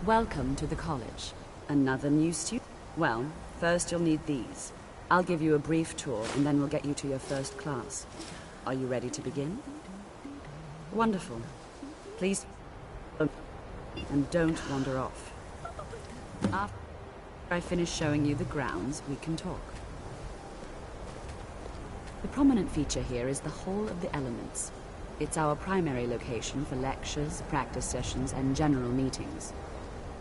Welcome to the college. Another new student? Well, first you'll need these. I'll give you a brief tour, and then we'll get you to your first class. Are you ready to begin? Wonderful. Please, and don't wander off. After I finish showing you the grounds, we can talk. The prominent feature here is the Hall of the Elements. It's our primary location for lectures, practice sessions, and general meetings.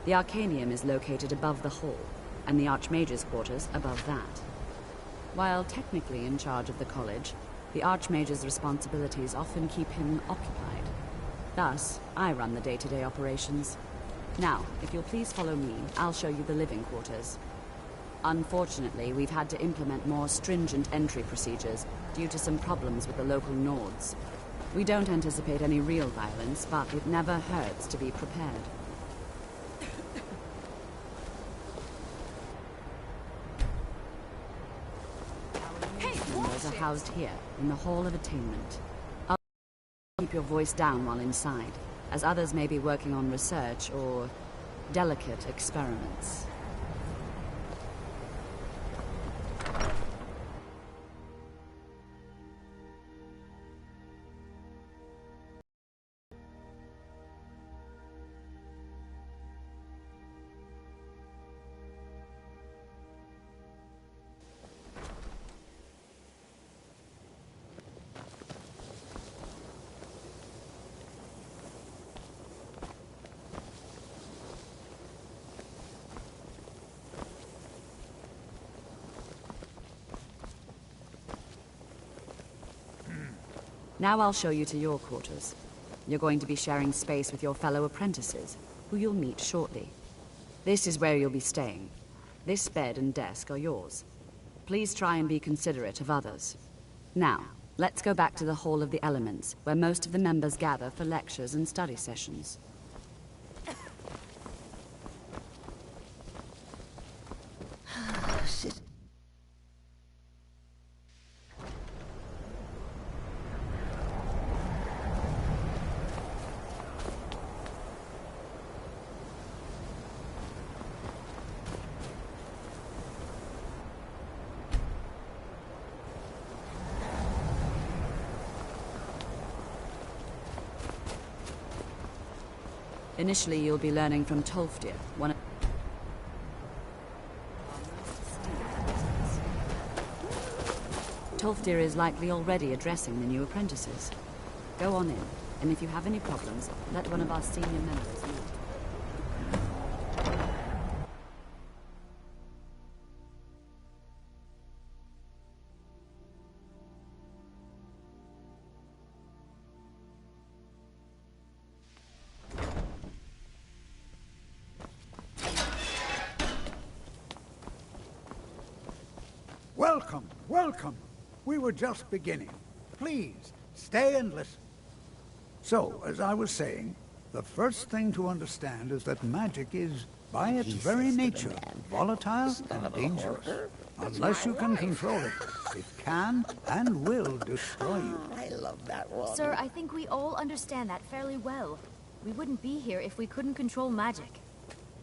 The Arcanium is located above the hall, and the Archmage's quarters above that. While technically in charge of the college, the Archmage's responsibilities often keep him occupied. Thus, I run the day-to-day operations. Now, if you'll please follow me, I'll show you the living quarters. Unfortunately, we've had to implement more stringent entry procedures due to some problems with the local Nords. We don't anticipate any real violence, but it never hurts to be prepared. Members are housed here, in the Hall of Attainment. I'll keep your voice down while inside, as others may be working on research or delicate experiments. Now I'll show you to your quarters. You're going to be sharing space with your fellow apprentices, who you'll meet shortly. This is where you'll be staying. This bed and desk are yours. Please try and be considerate of others. Now, let's go back to the Hall of the Elements, where most of the members gather for lectures and study sessions. Initially, you'll be learning from Tolfdir, one of... Tolfdir is likely already addressing the new apprentices. Go on in, and if you have any problems, let one of our senior members know. Welcome, welcome. We were just beginning. Please, stay and listen. So, as I was saying, the first thing to understand is that magic is, by its very nature, volatile and dangerous. Unless you can control it, it can and will destroy you. I love that one. Sir, I think we all understand that fairly well. We wouldn't be here if we couldn't control magic.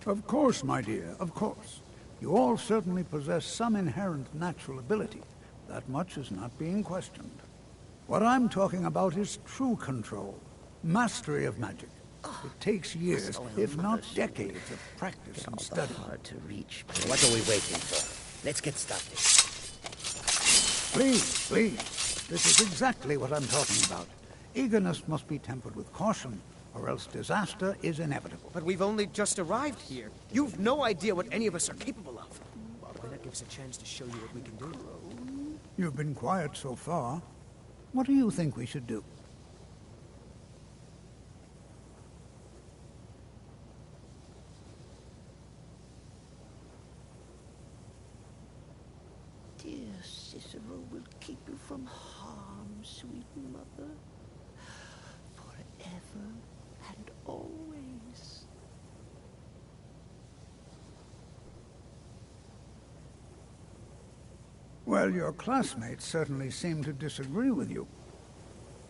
Of course, my dear, of course. You all certainly possess some inherent natural ability. That much is not being questioned. What I'm talking about is true control, mastery of magic. It takes years, if not decades, of practice and study. Hard to reach. What are we waiting for? Let's get started. Please, please. This is exactly what I'm talking about. Eagerness must be tempered with caution, or else disaster is inevitable. But we've only just arrived here. You've no idea what any of us are capable of. Why not give us a chance to show you what we can do? You've been quiet so far. What do you think we should do? Dear Cicero will keep you from harm, sweet mother. Forever and always. Well, your classmates certainly seem to disagree with you.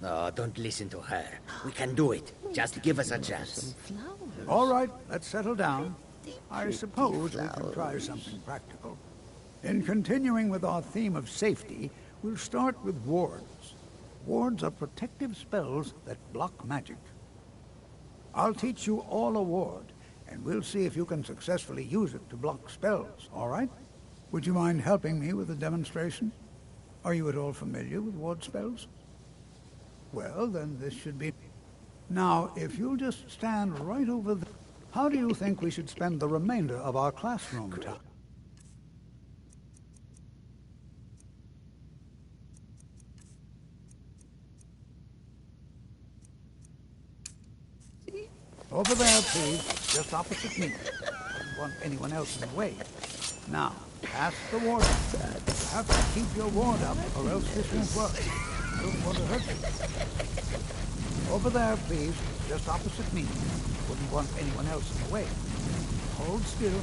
No, don't listen to her. We can do it. Just give us a chance. All right, let's settle down. I suppose we can try something practical. In continuing with our theme of safety, we'll start with wards. Wards are protective spells that block magic. I'll teach you all a ward, and we'll see if you can successfully use it to block spells, all right? Would you mind helping me with the demonstration? Are you at all familiar with ward spells? Well, then this should be... Now, if you'll just stand right over there... How do you think we should spend the remainder of our classroom time? Over there, please, just opposite me. Don't want anyone else in the way. Now, pass the ward up. You have to keep your ward up, or else this won't work. I don't want to hurt you. Over there, please, just opposite me. Wouldn't want anyone else in the way. Hold still.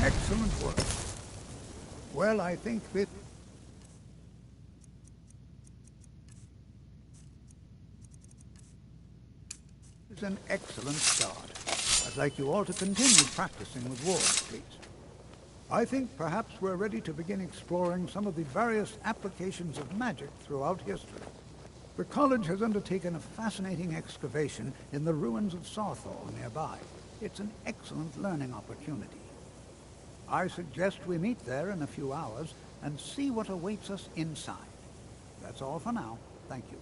Excellent work. Well, I think this... is an excellent start. I'd like you all to continue practicing with wards, please. I think perhaps we're ready to begin exploring some of the various applications of magic throughout history. The college has undertaken a fascinating excavation in the ruins of Sarthal nearby. It's an excellent learning opportunity. I suggest we meet there in a few hours and see what awaits us inside. That's all for now. Thank you.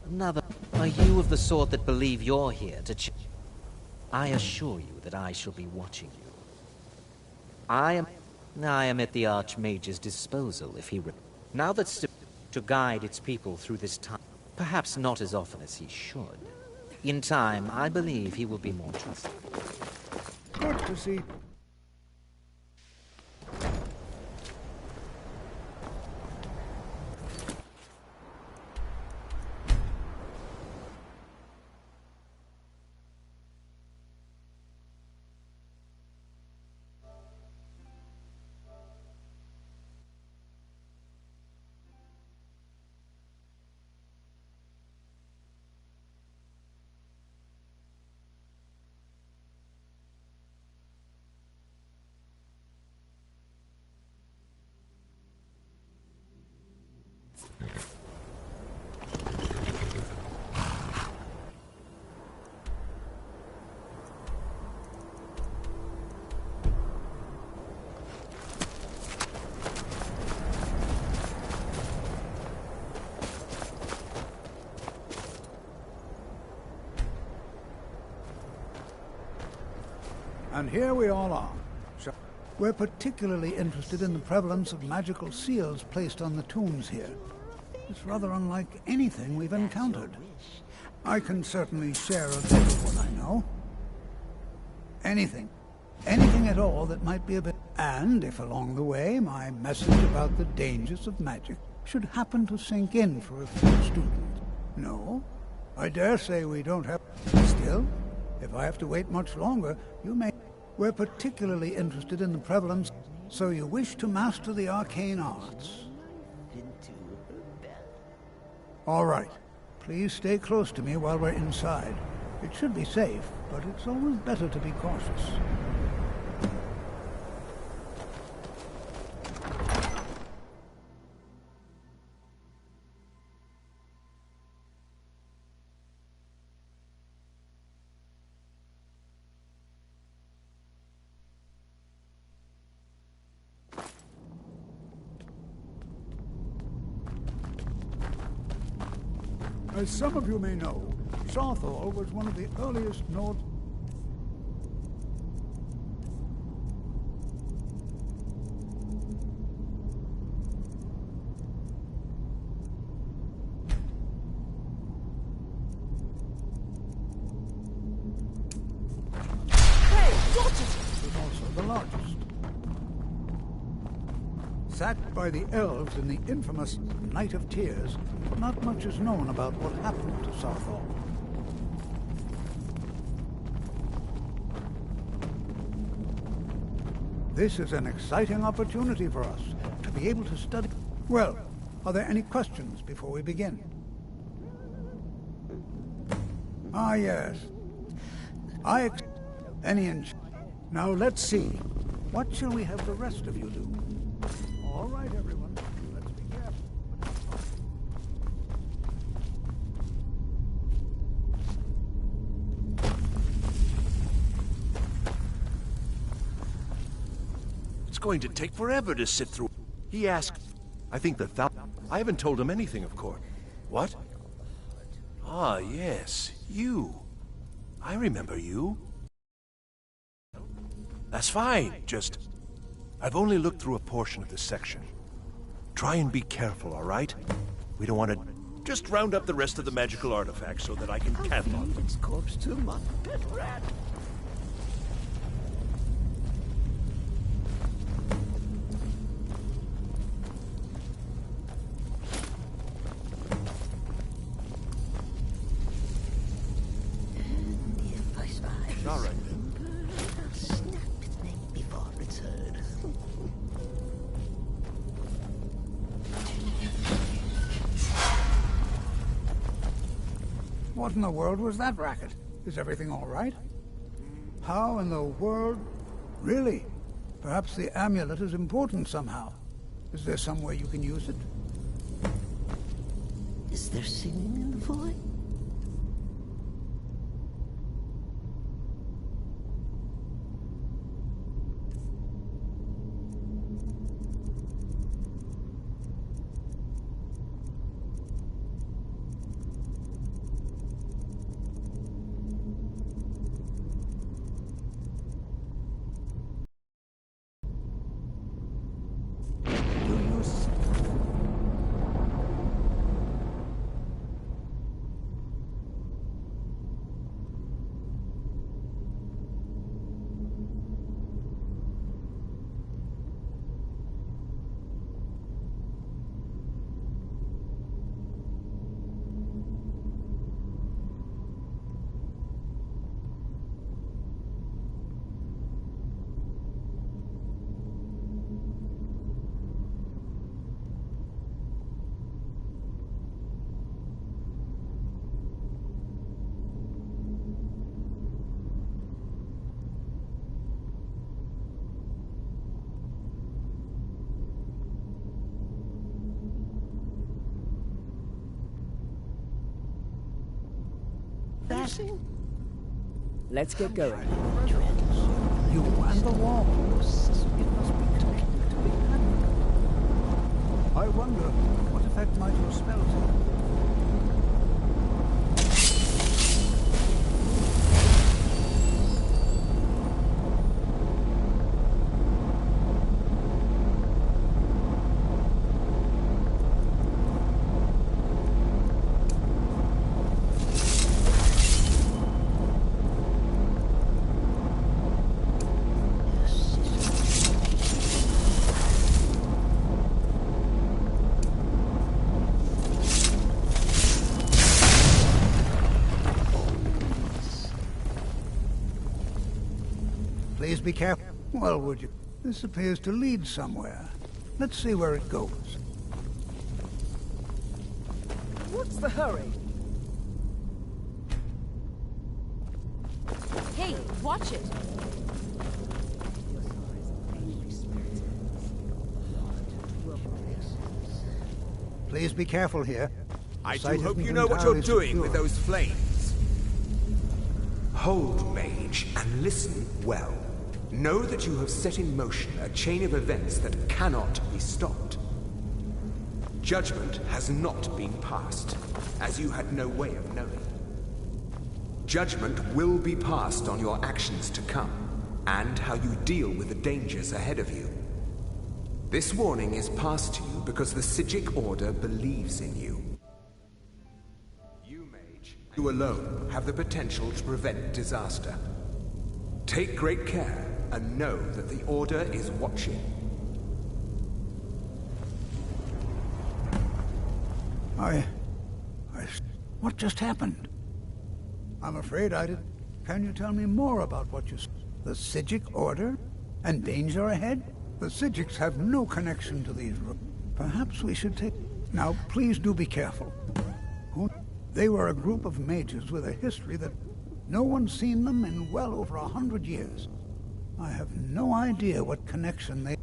Another. Are you of the sort that believe you're here to I assure you that I shall be watching you. I am at the Archmage's disposal if he... Now that to guide its people through this time, perhaps not as often as he should. In time, I believe he will be more trusted. Good to see. And here we all are. We're particularly interested in the prevalence of magical seals placed on the tombs here. It's rather unlike anything we've encountered. I can certainly share a bit of what I know. Anything at all that might be a bit... And if along the way my message about the dangers of magic should happen to sink in for a few students. No, I dare say we don't have... Still, if I have to wait much longer, you may... We're particularly interested in the prevalence, so you wish to master the arcane arts. All right. Please stay close to me while we're inside. It should be safe, but it's always better to be cautious. As some of you may know, Sarthal was one of the earliest Nord... Hey, watch it! was also the largest. Sacked by the elves in the infamous Night of Tears, not much is known about what happened to Sarthal. This is an exciting opportunity for us to be able to study... Well, are there any questions before we begin? Ah, yes. Any inch. Now let's see. What shall we have the rest of you do? All right, everyone. Let's be careful. It's going to take forever to sit through. He asked... I think I haven't told him anything, of course. What? Ah, yes. You. I remember you. That's fine, just... I've only looked through a portion of this section. Try and be careful, all right? We don't want to... Just round up the rest of the magical artifacts so that I can catalog them. Its corpse to my pet rat. All right, then. I'll snap its neck before it's heard. What in the world was that racket? Is everything all right? How in the world... Really? Perhaps the amulet is important somehow. Is there some way you can use it? Is there singing in the void? Let's get going. You and the wall. It must be connected to the amulet. I wonder what effect might your spells have. Please be careful. Well, would you? This appears to lead somewhere. Let's see where it goes. What's the hurry? Hey, watch it! Please be careful here. I Site do hope isn't you know what you're entirely doing with secure. those flames. Hold, mage, and listen well. Know that you have set in motion a chain of events that cannot be stopped. Judgment has not been passed, as you had no way of knowing. Judgment will be passed on your actions to come, and how you deal with the dangers ahead of you. This warning is passed to you because the Psijic Order believes in you. You, mage, you alone have the potential to prevent disaster. Take great care and know that the Order is watching. What just happened? I'm afraid I did. Can you tell me more about what you... The Psijic Order? And danger ahead? The Psijics have no connection to these rooms. Perhaps we should take... Now, please do be careful. They were a group of mages with a history that no one's seen them in well over 100 years. I have no idea what connection they...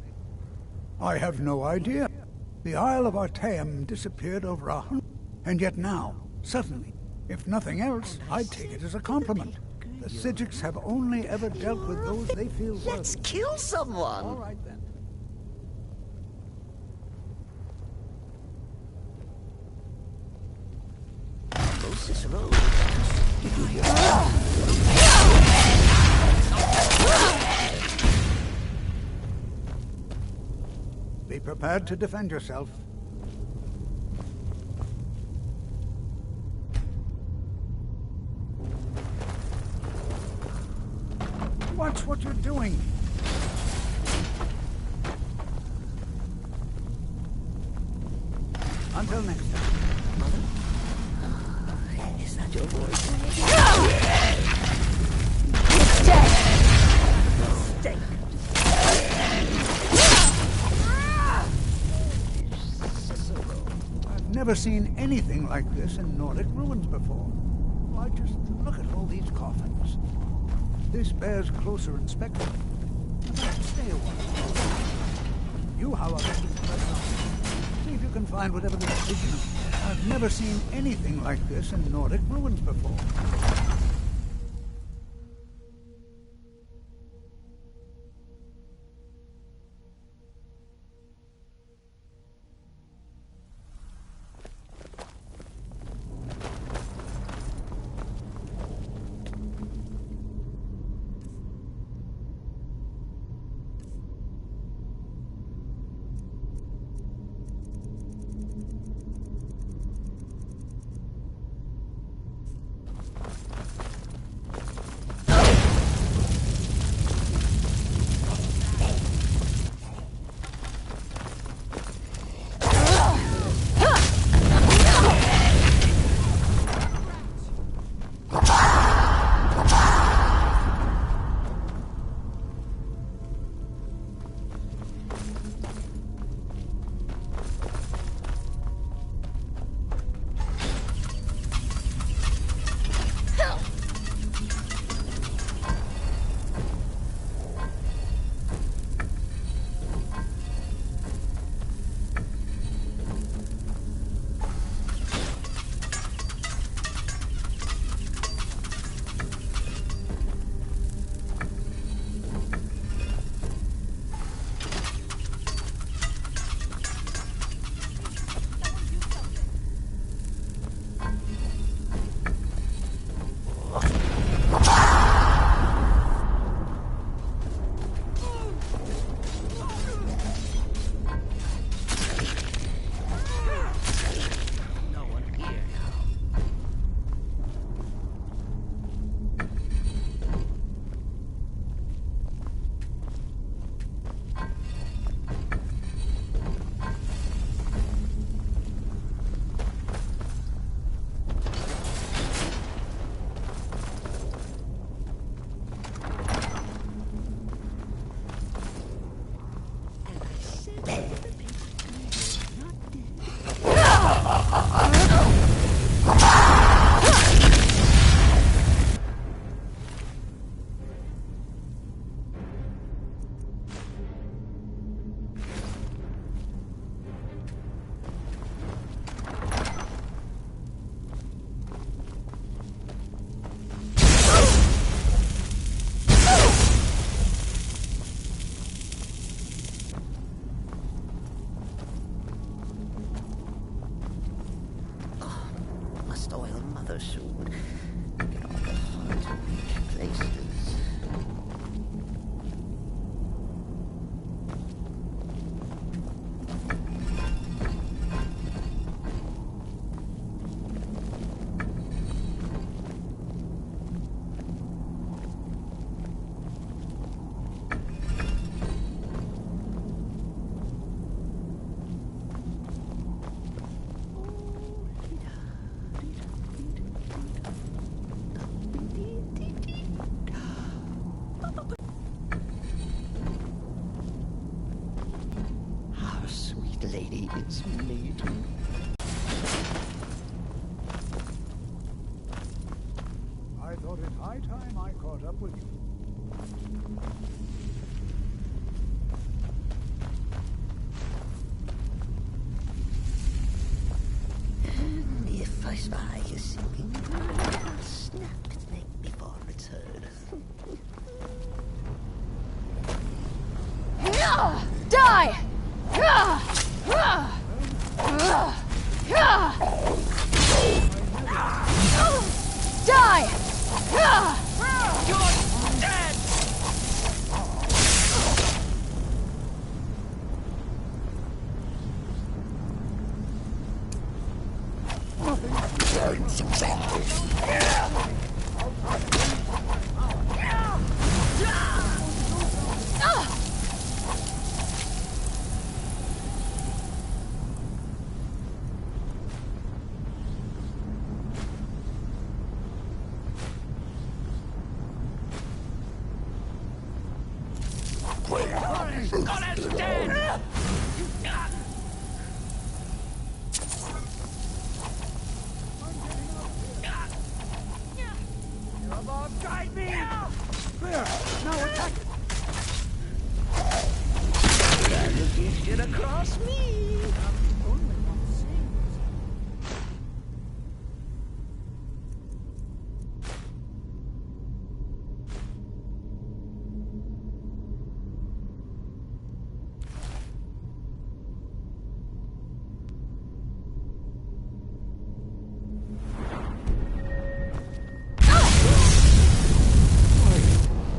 I have no idea. The Isle of Artaeum disappeared over 100... And yet now, suddenly, if nothing else, I'd take it as a compliment. The Psijics have only ever dealt with those they feel worthy. Let's kill someone! All right, then. Oh, Cicero. Be prepared to defend yourself. Watch what you're doing. Until next time. Is that your voice? Stay. I've never seen anything like this in Nordic ruins before. Why, just look at all these coffins. This bears closer inspection. Stay a while. You, however, see if you can find whatever this is. I've never seen anything like this in Nordic ruins before. sword. Get all the hard to reach places. It's me too. I thought it high time I caught up with you. If I spy a singing bird, I'll snap its neck before it's heard. Die! Die! You're dead! Colin's dead! Guide me! Clear! Now attack it! That'll get across me! Only one seems.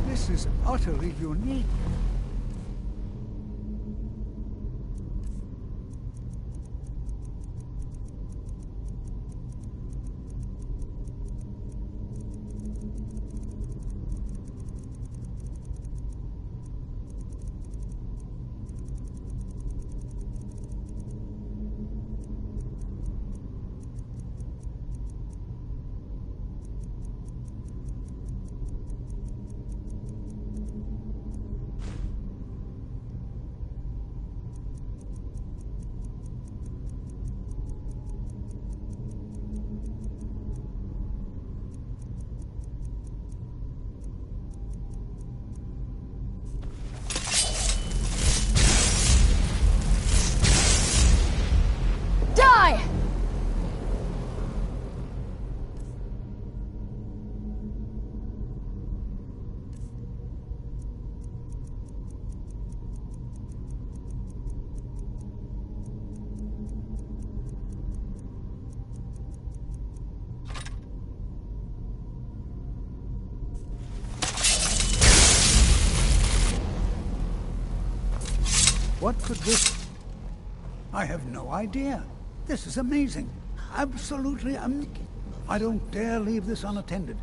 This is utterly unique. Die! What could this... I have no idea. This is amazing. Absolutely I don't dare leave this unattended.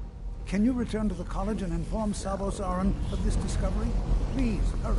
Can you return to the college and inform Savos Aran of this discovery? Please, hurry.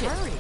it! Hurry!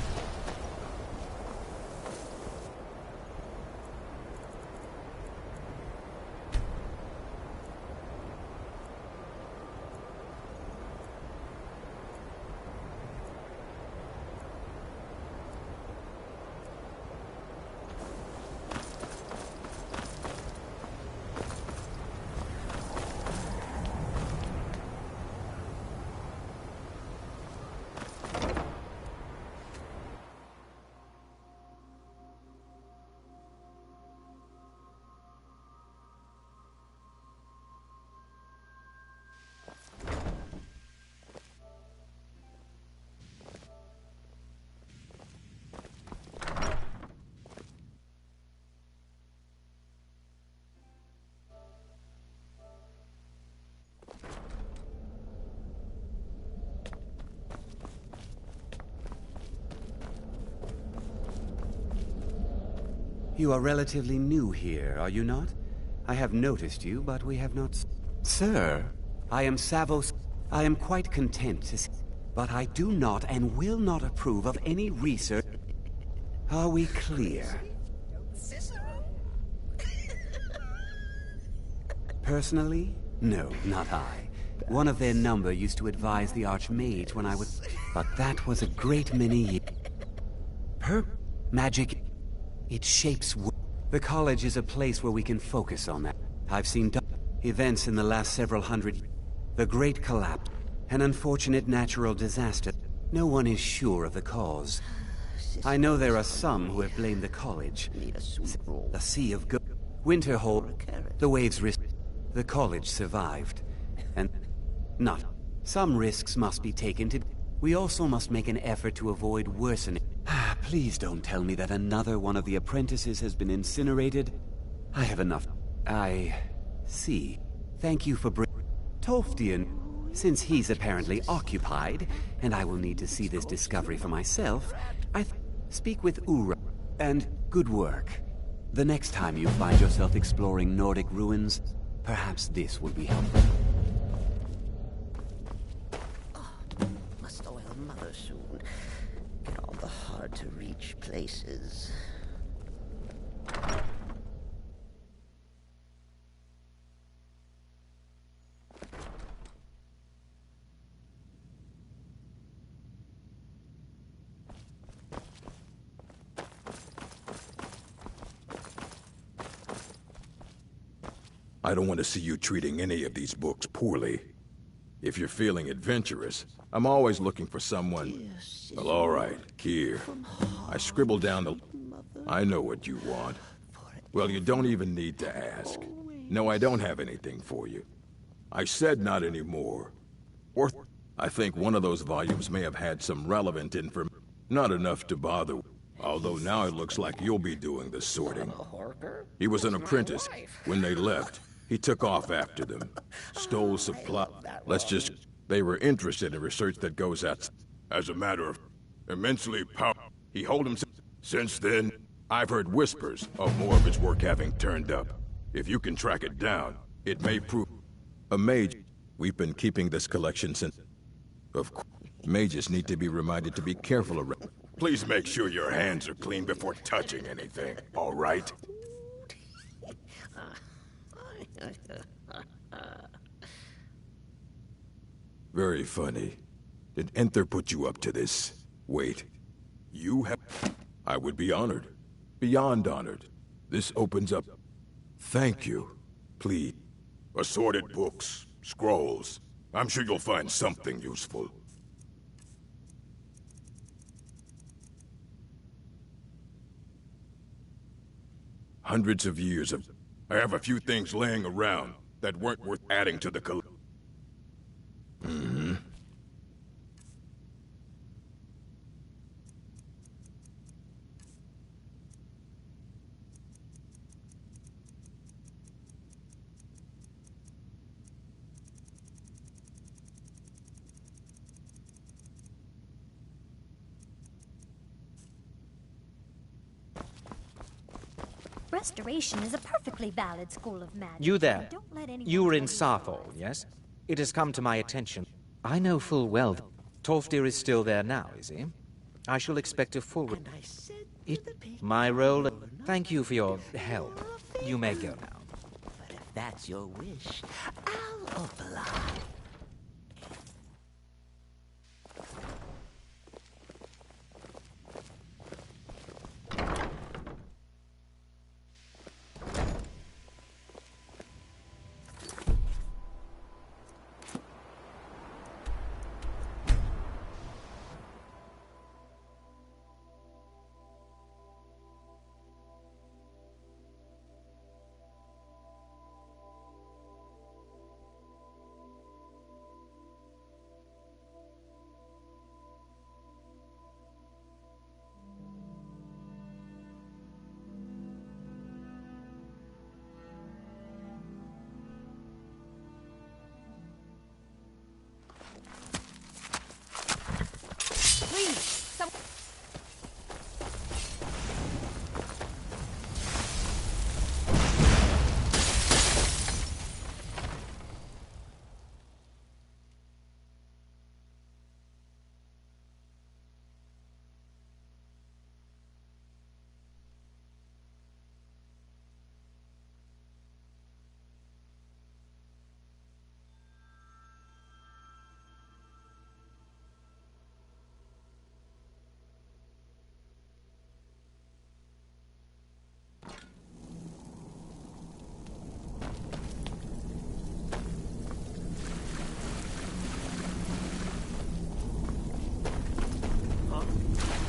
You are relatively new here, are you not? I have noticed you, but we have not... Sir, I am Savos. I am quite content to... But I do not and will not approve of any research... Are we clear? Personally? No, not I. One of their number used to advise the Archmage when I was... But that was a great many years... Magic... It shapes... The college is a place where we can focus on that. I've seen events in the last several hundred... The Great Collapse. An unfortunate natural disaster. No one is sure of the cause. I know there are some who have blamed the college. The Sea of Go... Winterhold... The waves risk... The college survived. And... Not... Some risks must be taken to... We also must make an effort to avoid worsening... Please don't tell me that another one of the apprentices has been incinerated. I have enough... I... see. Thank you for Tolfdian, since he's apparently occupied, and I will need to see this discovery for myself, speak with Ura, and good work. The next time you find yourself exploring Nordic ruins, perhaps this will be helpful. Must oil Mother soon. Get all the hard-to-reach places. I don't want to see you treating any of these books poorly. If you're feeling adventurous, I'm always looking for someone... Well, all right, here. I scribbled down the... I know what you want. Well, you don't even need to ask. No, I don't have anything for you. I said not anymore. Or I think one of those volumes may have had some relevant information. Not enough to bother. Although now it looks like you'll be doing the sorting. He was an apprentice. When they left, he took off after them. Stole supply. Let's just... They were interested in research that goes out. As a matter of immensely powerful... He hold himself... Since then, I've heard whispers of more of his work having turned up. If you can track it down, it may prove... A mage... We've been keeping this collection since... Of course, mages need to be reminded to be careful around... Please make sure your hands are clean before touching anything, all right? Very funny. Did Enther put you up to this? Wait. You have... I would be honored. Beyond honored. This opens up... Thank you. Please. Assorted books, scrolls. I'm sure you'll find something useful. Hundreds of years of... I have a few things laying around that weren't worth adding to the collection. Mm-hmm. Restoration is a perfectly valid school of magic. You there. Don't let anyone You were in tell you Sarthol, otherwise. yes? It has come to my attention. I know full well that Tolfdir is still there now, is he? I shall expect a full... And I said to It... the pig, My role... "You're Thank you for your not help. fair You may go now. But if that's your wish, I'll oblige.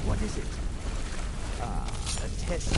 What is it? A test.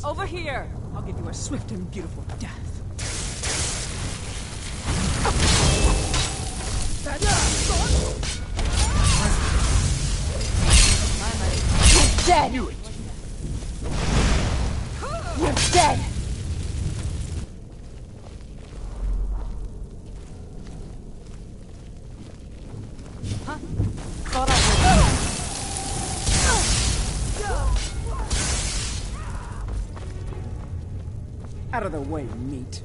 Over here! I'll give you a swift and beautiful death. You're dead! You're dead! Huh? Thought I heard. Out of the way, meat.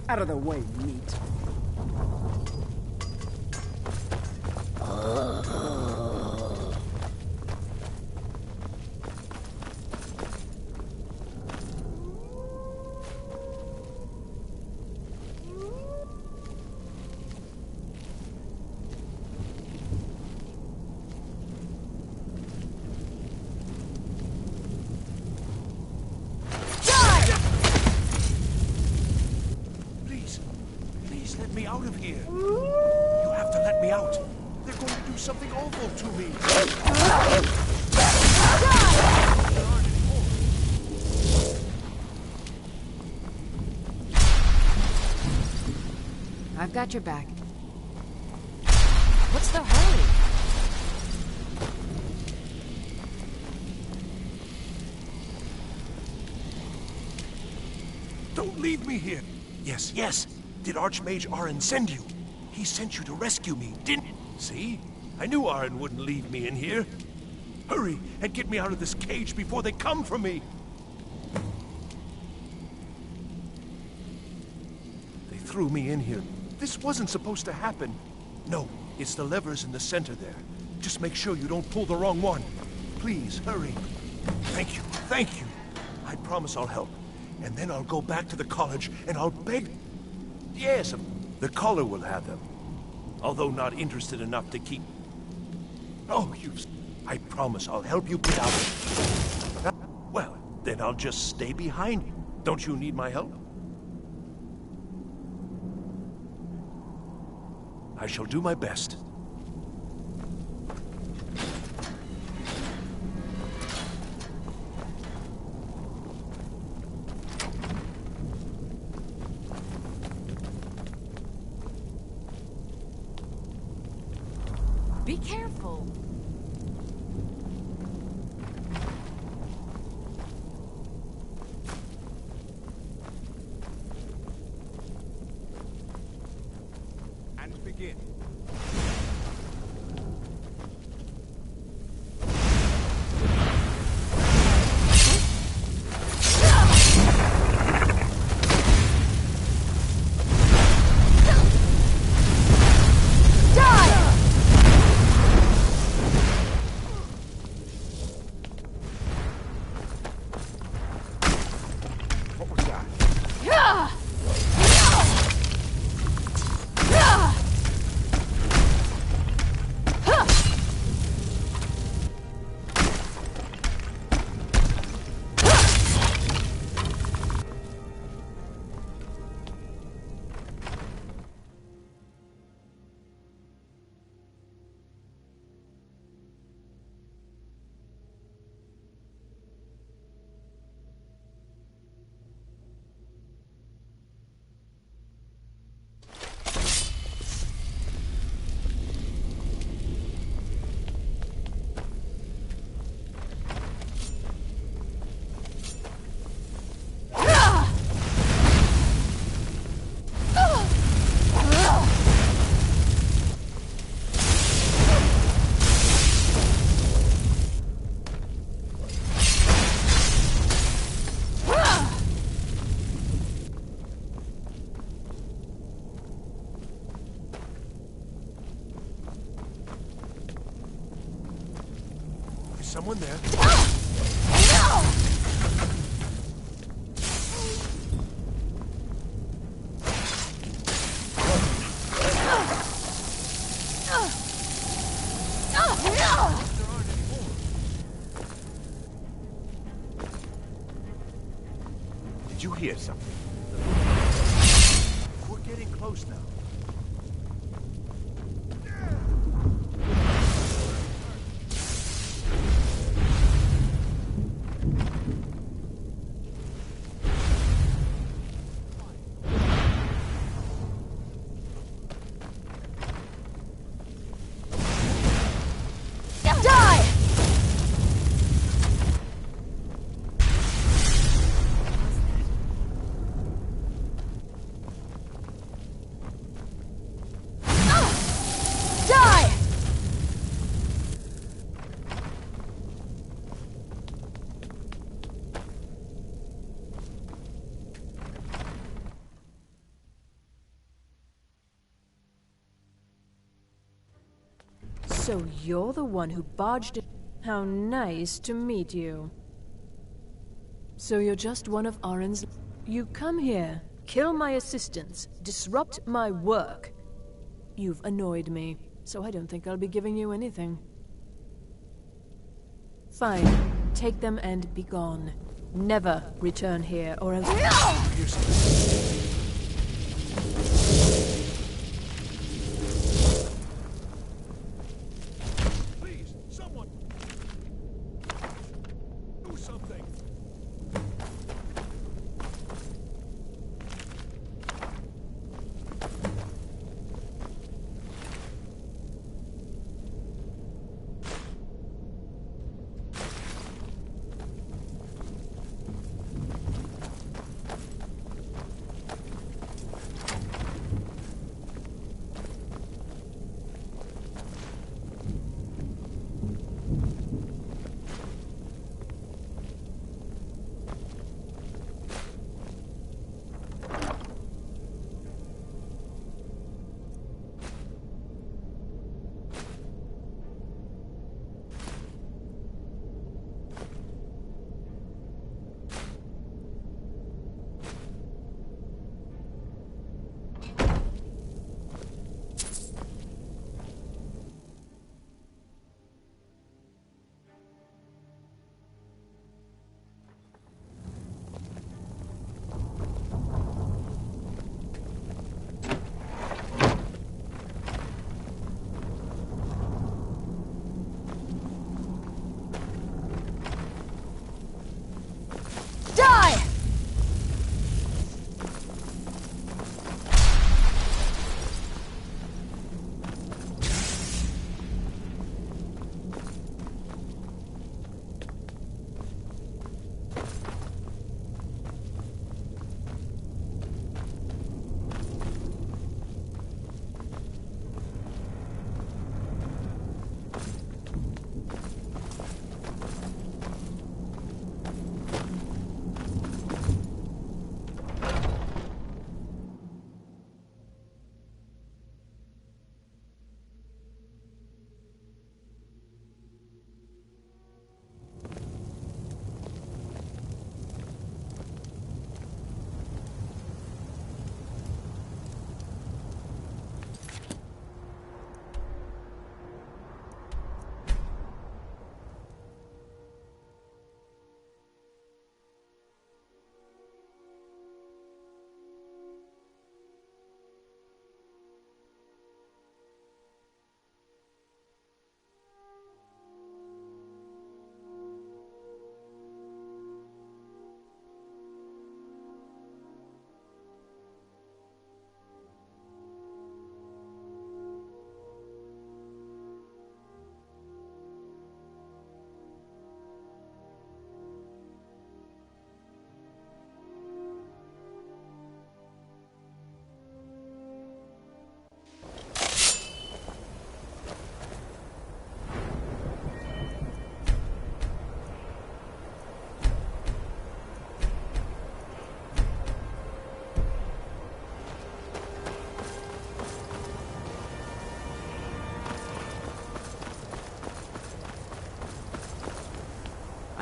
Out of the way, meat. Please let me out of here. You have to let me out. They're going to do something awful to me. I've got your back. What's the hurry? Don't leave me here. Yes, yes. Did Archmage Arin send you? He sent you to rescue me, didn't he? See? I knew Arin wouldn't leave me in here. Hurry and get me out of this cage before they come for me. They threw me in here. This wasn't supposed to happen. No, it's the levers in the center there. Just make sure you don't pull the wrong one. Please, hurry. Thank you, thank you. I promise I'll help. And then I'll go back to the college and I'll beg... Yes, the caller will have them. Although not interested enough to keep... Oh, I promise I'll help you get out. Well, then I'll just stay behind you. Don't you need my help? I shall do my best. Be careful. And begin. Someone there. Did you hear something? We're getting close now. So you're the one who barged in. How nice to meet you. So you're just one of Oren's... You come here, kill my assistants, disrupt my work. You've annoyed me, so I don't think I'll be giving you anything. Fine. Take them and be gone. Never return here, or else... Please, someone! Do something!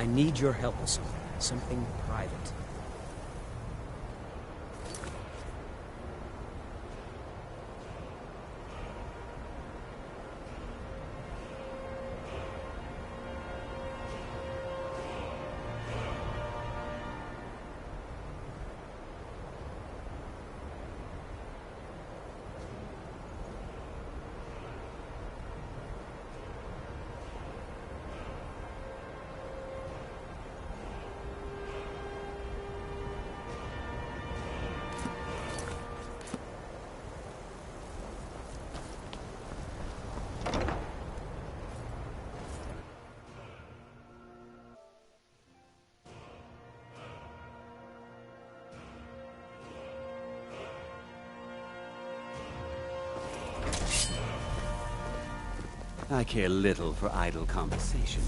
I need your help with something. Something private. I care little for idle conversation.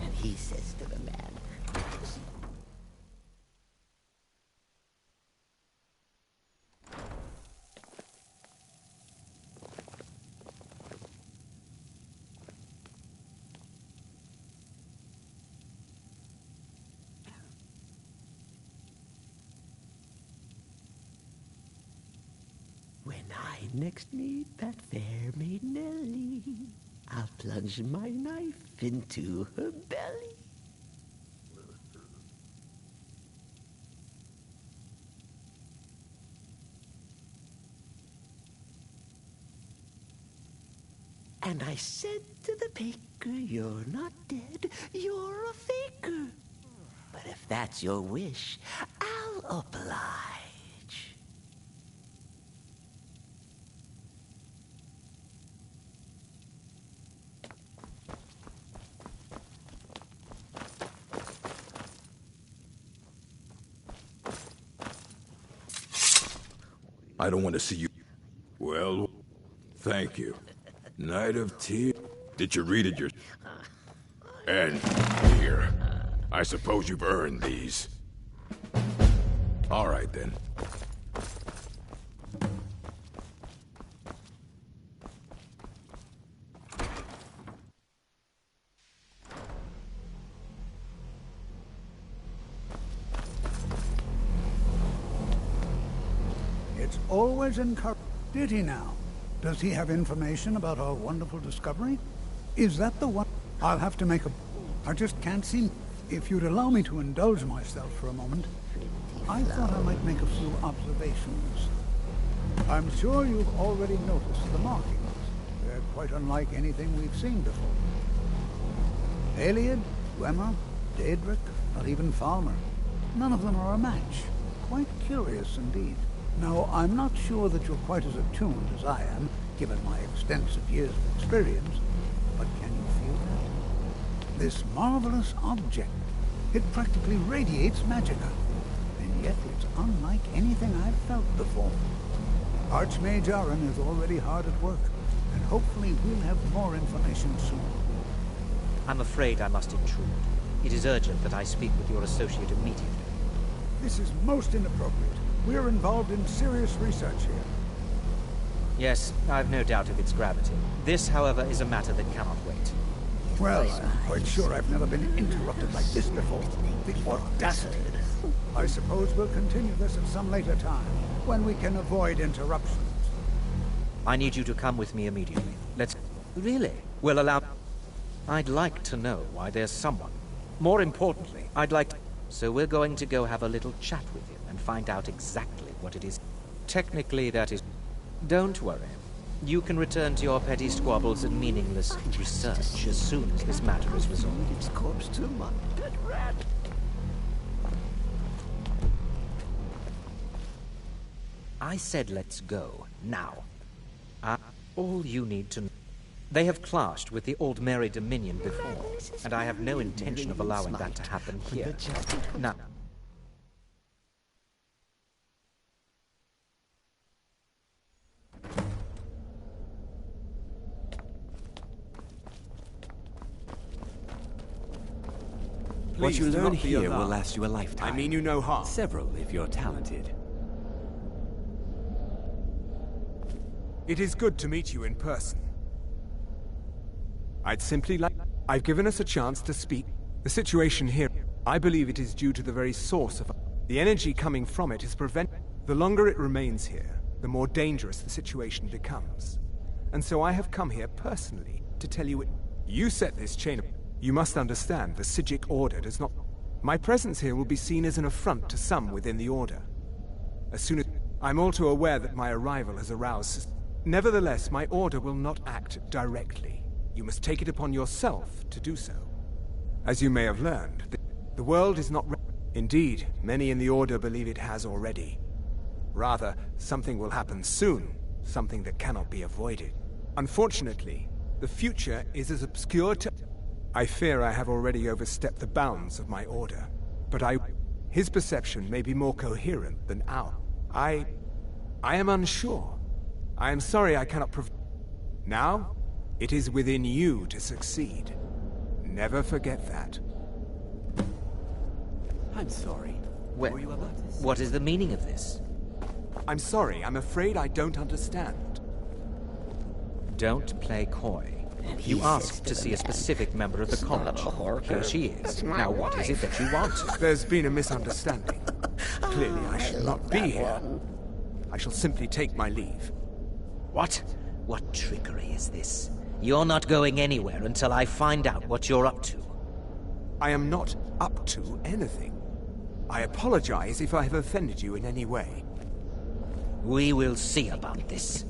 And he says to the man, when I next meet that fair maid Nellie, I'll plunge my knife into her belly. And I said to the baker, you're not dead, you're a faker. But if that's your wish, I'll oblige. I don't want to see you. Well, thank you. Night of Tears. Did you read it And here. I suppose you've earned these. All right, then. It's always encouraged. Did he now? Does he have information about our wonderful discovery? Is that the one? I'll have to make a... I just can't seem... If you'd allow me to indulge myself for a moment, I thought I might make a few observations. I'm sure you've already noticed the markings. They're quite unlike anything we've seen before. Aliad, Dwemer, Daedric, not even Falmer. None of them are a match. Quite curious indeed. Now, I'm not sure that you're quite as attuned as I am, given my extensive years of experience, but can you feel that? This marvelous object, it practically radiates magicka, and yet it's unlike anything I've felt before. Archmage Aaron is already hard at work, and hopefully we'll have more information soon. I'm afraid I must intrude. It is urgent that I speak with your associate immediately. This is most inappropriate. We're involved in serious research here. Yes, I've no doubt of its gravity. This, however, is a matter that cannot wait. Well, I'm quite sure I've never been interrupted like this before. The audacity. I suppose we'll continue this at some later time, when we can avoid interruptions. I need you to come with me immediately. Let's... Really? We'll allow... I'd like to know why there's someone. More importantly, I'd like to... So we're going to go have a little chat with him and find out exactly what it is. Technically, that is... Don't worry. You can return to your petty squabbles and meaningless research as soon as this matter is resolved. Its corpse to my pet rat. I said let's go, now. All you need to know. They have clashed with the Old Mary Dominion before, and I have no intention of allowing that to happen here. Now... What you do learn not be here will alarmed. last you a lifetime. I mean you no harm. Several, if you're talented. It is good to meet you in person. I'd simply like... I've given us a chance to speak. The situation here, I believe it is due to the very source of... The energy coming from it is The longer it remains here, the more dangerous the situation becomes. And so I have come here personally to tell you it... You set this chain of... You must understand, the Psijic Order does not... My presence here will be seen as an affront to some within the Order. As soon as... I'm all too aware that my arrival has aroused... Nevertheless, my Order will not act directly. You must take it upon yourself to do so. As you may have learned, the world is not... Indeed, many in the Order believe it has already. Rather, something will happen soon, something that cannot be avoided. Unfortunately, the future is as obscure to... I fear I have already overstepped the bounds of my Order, but his perception may be more coherent than ours. I am unsure. I am sorry I cannot Now, it is within you to succeed. Never forget that. I'm sorry. Well, what is the meaning of this? I'm sorry, I'm afraid I don't understand. Don't play coy. You asked to see a specific member of the college. Here she is. Now what is it that you want? There's been a misunderstanding. Clearly I should not be here. I shall simply take my leave. What? What trickery is this? You're not going anywhere until I find out what you're up to. I am not up to anything. I apologize if I have offended you in any way. We will see about this.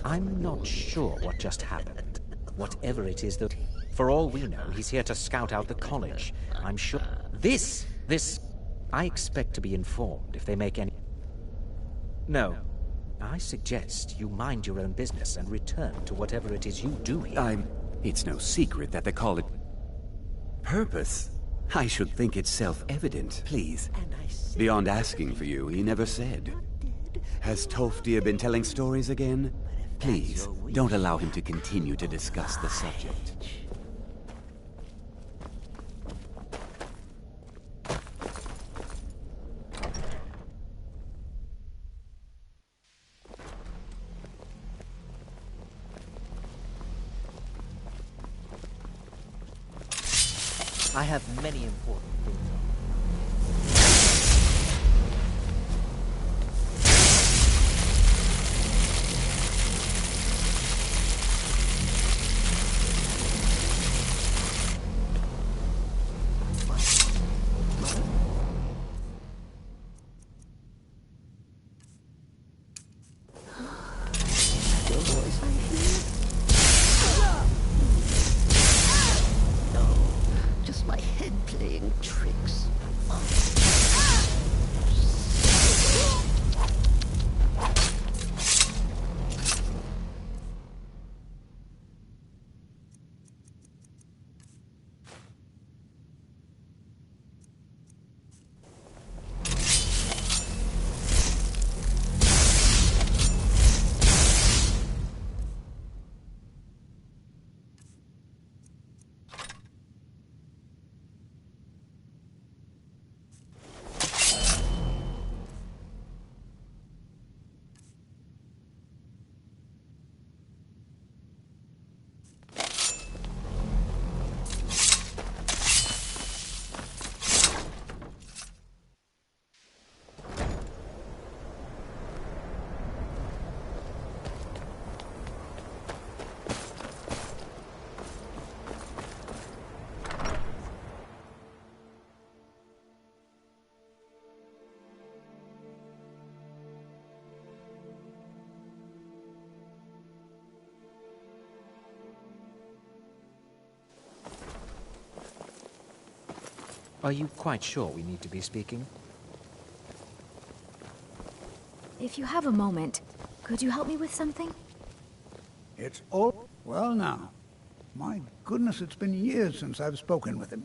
I'm not sure what just happened. Whatever it is that... For all we know, he's here to scout out the college. I'm sure... This... I expect to be informed if they make any... No. I suggest you mind your own business and return to whatever it is you do here. It's no secret that the college... Purpose? I should think it's self-evident. Please. Beyond asking for you, he never said. Has Tolfdir been telling stories again? Please, don't allow him to continue to discuss the subject. I have many important things on. Are you quite sure we need to be speaking? If you have a moment, could you help me with something? It's all... Well now. My goodness, it's been years since I've spoken with him.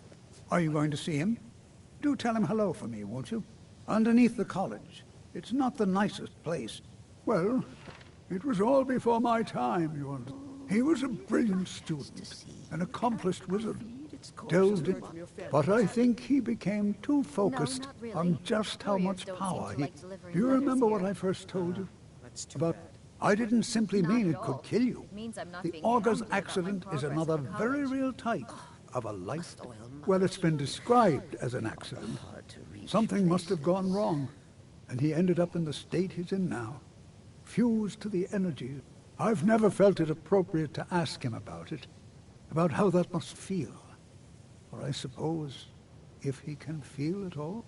Are you going to see him? Do tell him hello for me, won't you? Underneath the college. It's not the nicest place. Well, it was all before my time, you understand. He was a brilliant student, an accomplished wizard, delved in, but I think he became too focused on just how much power he... Do you remember what I first told you? About... I didn't simply mean it could kill you. The Augur's accident is another very real type of a life... Well, it's been described as an accident. Something must have gone wrong, and he ended up in the state he's in now, fused to the energy. I've never felt it appropriate to ask him about it, about how that must feel. Or I suppose, if he can feel at all.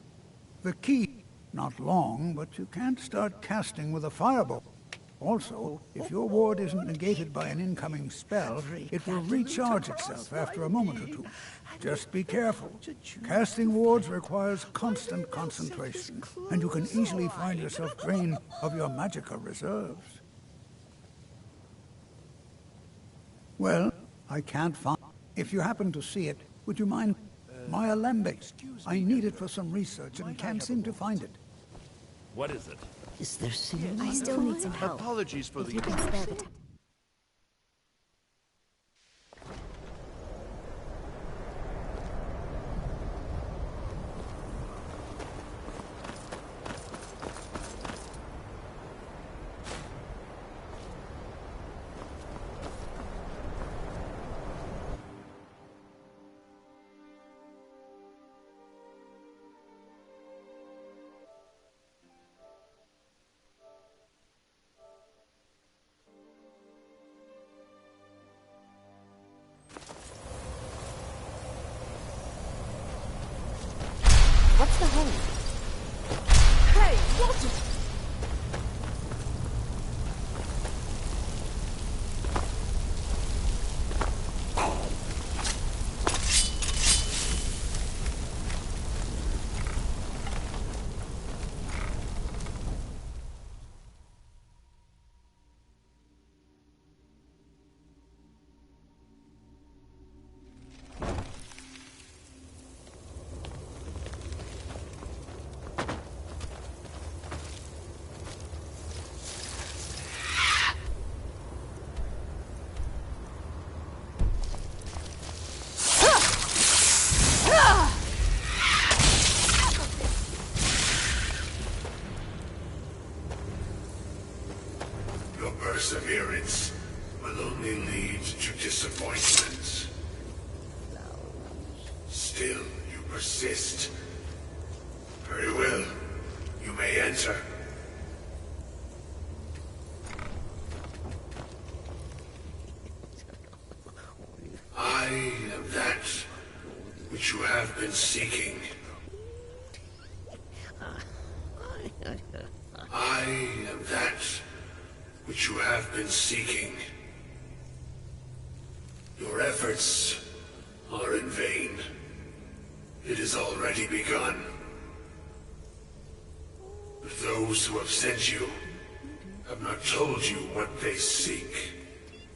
The key, not long, but you can't start casting with a fireball. Also, if your ward isn't negated by an incoming spell, it will recharge itself after a moment or two. Just be careful. Casting wards requires constant concentration, and you can easily find yourself drained of your magicka reserves. Well, I can't find... If you happen to see it, would you mind... My alembic. I need it for some research and can't seem to find it. What is it? Is there someone? I still need some help. Apologies for If the... you can spare the time. What's the hole? Hey, watch it! Your perseverance will only lead to disappointment. Still, you persist. Very well. You may enter. I am that which you have been seeking. I am that which you have been seeking. Your efforts are in vain. It has already begun. But those who have sent you have not told you what they seek,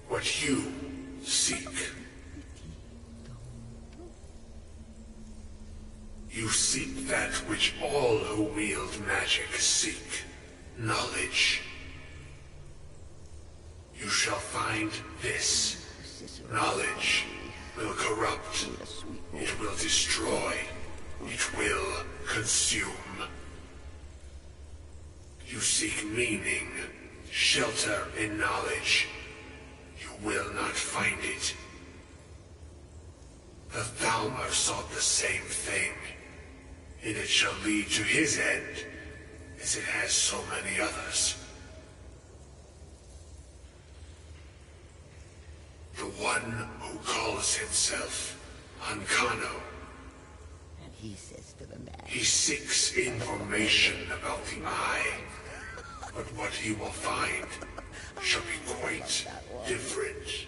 what you seek. You seek that which all who wield magic seek, knowledge. You shall find this. Knowledge will corrupt. It will destroy. It will consume. You seek meaning, shelter in knowledge. You will not find it. The Thalmor sought the same thing, and it shall lead to his end, as it has so many others. The one who calls himself Ancano. And he says to the man... He seeks information about the Eye, but what he will find shall be quite different.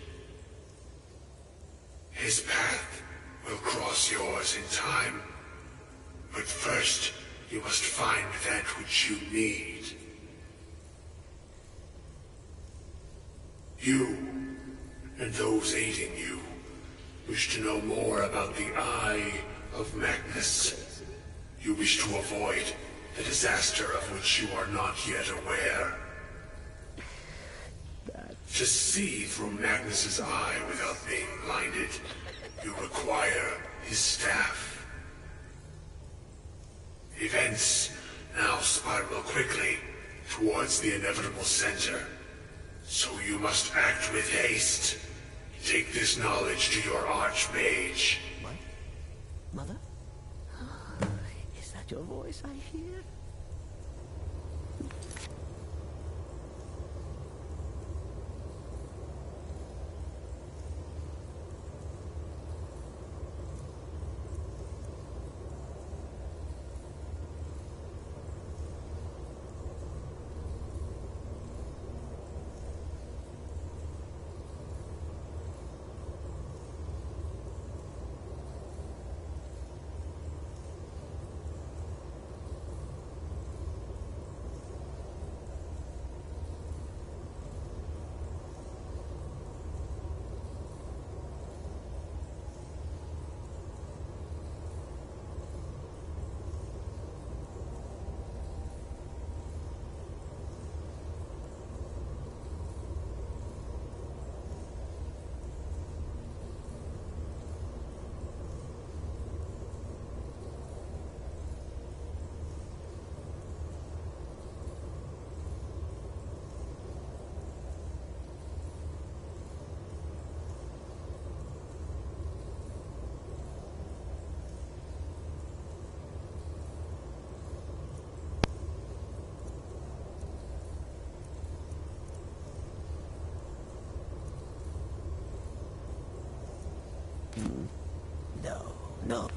His path will cross yours in time, but first you must find that which you need. You and those aiding you wish to know more about the Eye of Magnus. You wish to avoid the disaster of which you are not yet aware. To see through Magnus's eye without being blinded, you require his staff. Events now spiral quickly towards the inevitable center. So you must act with haste. Take this knowledge to your Archmage. What? Mother? Is that your voice I hear? No.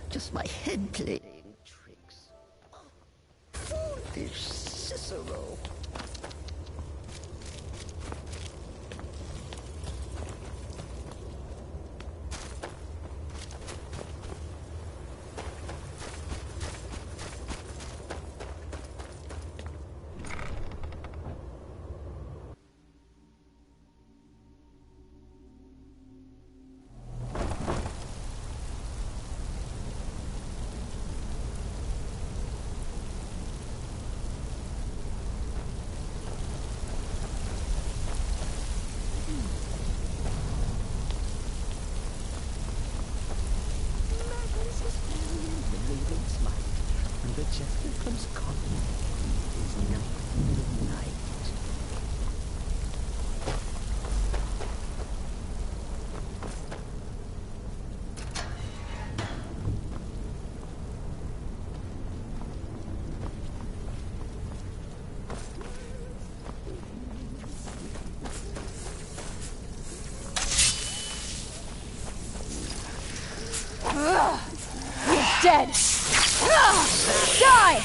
Just my head playing tricks. Foolish Cicero. Just comes calling. There's nothing of night. You're dead! Die!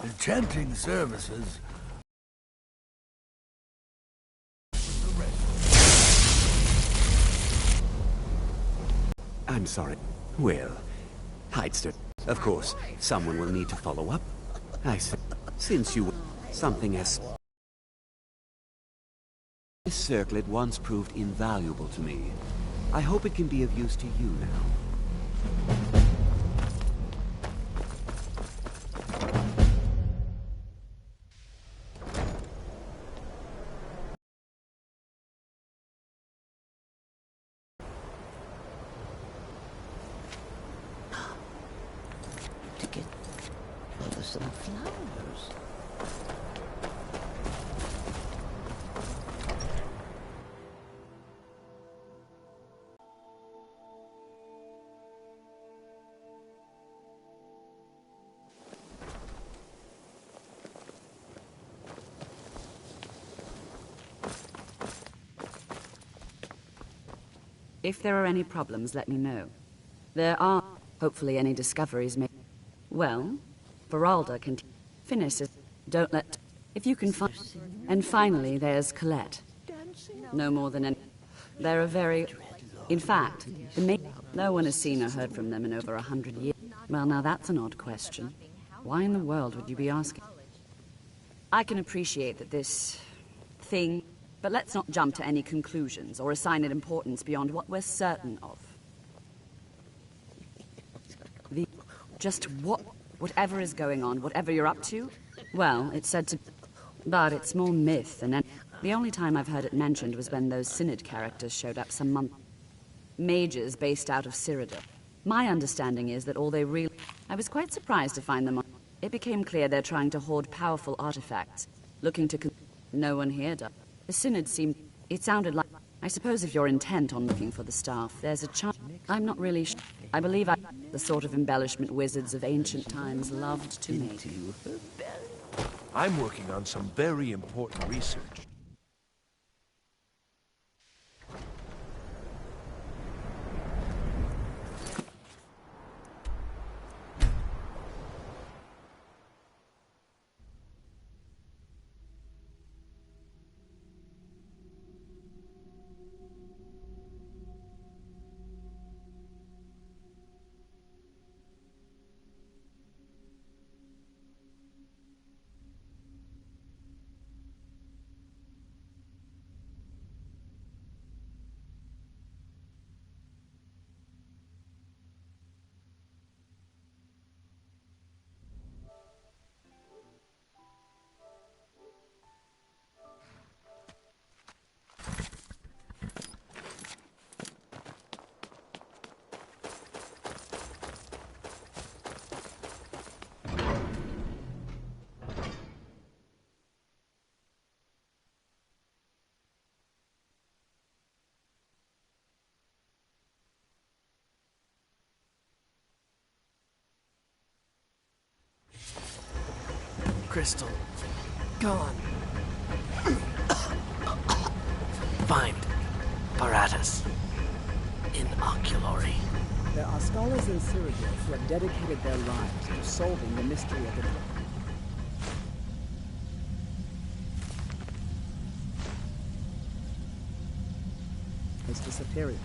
Enchanting services. I'm sorry. Well, Heidster, of course, someone will need to follow up. I said, since you... something as... This circlet once proved invaluable to me. I hope it can be of use to you now. To get some flowers. If there are any problems, let me know. There are, hopefully, any discoveries made. Well, Veralda can finish it. Don't let... If you can find... And finally, there's Colette. No more than an... They're a very... In fact, no one has seen or heard from them in over 100 years. Well, now that's an odd question. Why in the world would you be asking? I can appreciate that this... thing... But let's not jump to any conclusions or assign it importance beyond what we're certain of. Whatever is going on, whatever you're up to, well, it's said to... But it's more myth than... The only time I've heard it mentioned was when those Synod characters showed up some month... Mages based out of Cyrodiil. My understanding is that all they really... I was quite surprised to find them on... It became clear they're trying to hoard powerful artifacts, looking to... No one here does. The Synod seemed... It sounded like... I suppose if you're intent on looking for the staff, there's a chance... I'm not really sure. I believe the sort of embellishment wizards of ancient times loved to make. I'm working on some very important research. Crystal. Gone. Find Paratus. Inoculory. There are scholars in Cyrodiil who have dedicated their lives to solving the mystery of the... His disappearance.